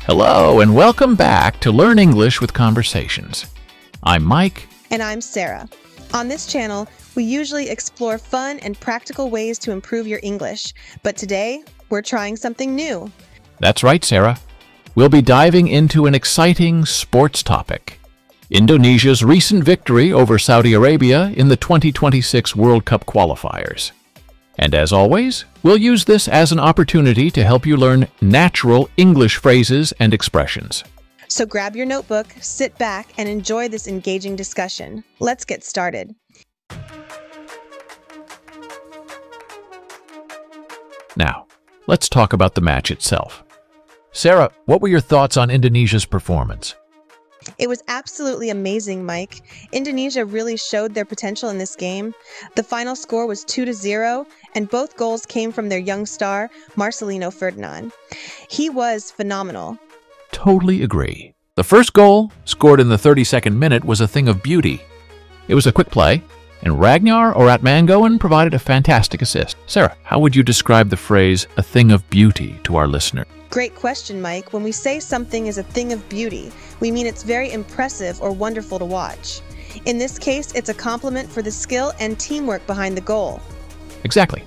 Hello and welcome back to Learn English with Conversations. I'm Mike. And I'm Sarah. On this channel, we usually explore fun and practical ways to improve your English, but today, we're trying something new. That's right, Sarah. We'll be diving into an exciting sports topic: Indonesia's recent victory over Saudi Arabia in the 2026 World Cup qualifiers. And as always, we'll use this as an opportunity to help you learn natural English phrases and expressions. So grab your notebook, sit back, and enjoy this engaging discussion. Let's get started. Now, let's talk about the match itself. Sarah, what were your thoughts on Indonesia's performance? It was absolutely amazing, Mike. Indonesia really showed their potential in this game. The final score was 2-0, and both goals came from their young star, Marcelino Ferdinand. He was phenomenal. Totally agree. The first goal, scored in the 32nd minute, was a thing of beauty. It was a quick play, and Ragnar Oratmangoen provided a fantastic assist. Sarah, how would you describe the phrase, a thing of beauty, to our listener? Great question, Mike. When we say something is a thing of beauty, we mean it's very impressive or wonderful to watch. In this case, it's a compliment for the skill and teamwork behind the goal. Exactly.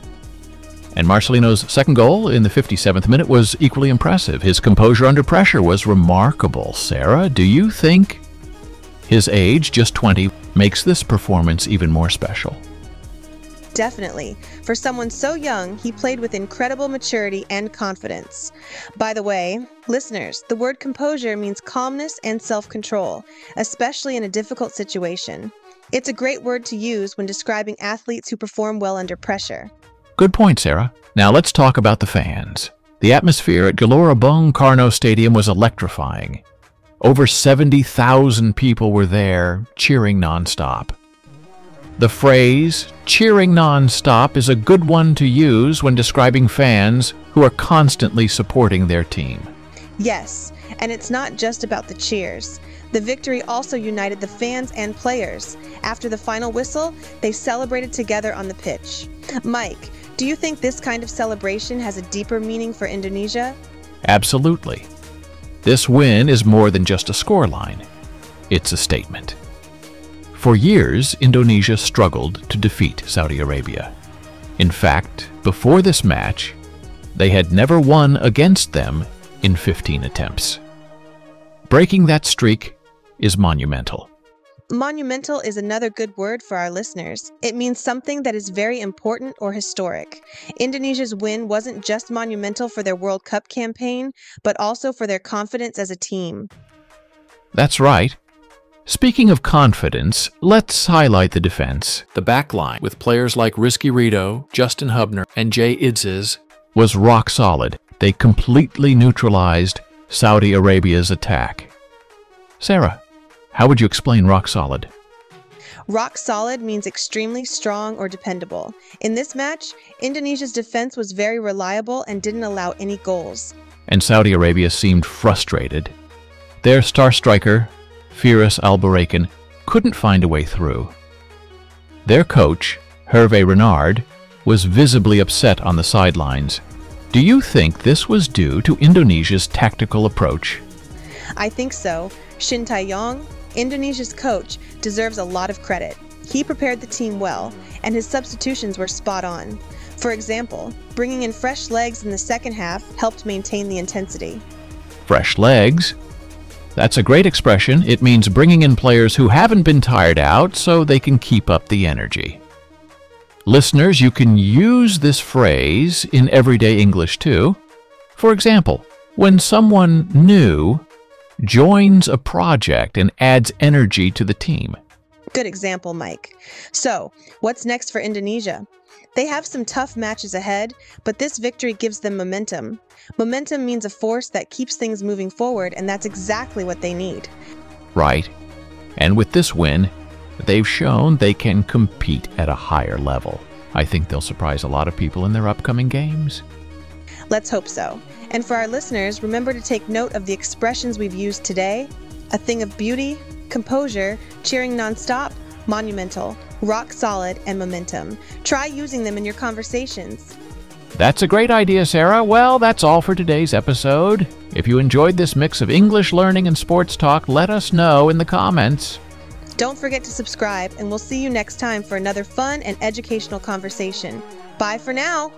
And Marcelino's second goal in the 57th minute was equally impressive. His composure under pressure was remarkable. Sarah, do you think his age, just 20, makes this performance even more special? Definitely. For someone so young, he played with incredible maturity and confidence. By the way, listeners, the word composure means calmness and self-control, especially in a difficult situation. It's a great word to use when describing athletes who perform well under pressure. Good point, Sarah. Now let's talk about the fans. The atmosphere at Gelora Bung Karno Stadium was electrifying. Over 70,000 people were there, cheering nonstop. The phrase, cheering non-stop, is a good one to use when describing fans who are constantly supporting their team. Yes, and it's not just about the cheers. The victory also united the fans and players. After the final whistle, they celebrated together on the pitch. Mike, do you think this kind of celebration has a deeper meaning for Indonesia? Absolutely. This win is more than just a scoreline. It's a statement. For years, Indonesia struggled to defeat Saudi Arabia. In fact, before this match, they had never won against them in 15 attempts. Breaking that streak is monumental. Monumental is another good word for our listeners. It means something that is very important or historic. Indonesia's win wasn't just monumental for their World Cup campaign, but also for their confidence as a team. That's right. Speaking of confidence, let's highlight the defense. The back line, with players like Rizky Ridho, Justin Hubner, and Jay Idzes, was rock solid. They completely neutralized Saudi Arabia's attack. Sarah, how would you explain rock solid? Rock solid means extremely strong or dependable. In this match, Indonesia's defense was very reliable and didn't allow any goals. And Saudi Arabia seemed frustrated. Their star striker, Firas Alborakan, couldn't find a way through. Their coach, Hervé Renard, was visibly upset on the sidelines. Do you think this was due to Indonesia's tactical approach? I think so. Shin Tae-yong, Indonesia's coach, deserves a lot of credit. He prepared the team well, and his substitutions were spot on. For example, bringing in fresh legs in the second half helped maintain the intensity. Fresh legs? That's a great expression. It means bringing in players who haven't been tired out so they can keep up the energy. Listeners, you can use this phrase in everyday English too. For example, when someone new joins a project and adds energy to the team. Good example, Mike. So, what's next for Indonesia? They have some tough matches ahead, but this victory gives them momentum. Momentum means a force that keeps things moving forward, and that's exactly what they need. Right. And with this win, they've shown they can compete at a higher level. I think they'll surprise a lot of people in their upcoming games. Let's hope so. And for our listeners, remember to take note of the expressions we've used today: a thing of beauty, composure, cheering nonstop, monumental, rock solid, and momentum. Try using them in your conversations. That's a great idea, Sarah. Well, that's all for today's episode. If you enjoyed this mix of English learning and sports talk, let us know in the comments. Don't forget to subscribe, and we'll see you next time for another fun and educational conversation. Bye for now.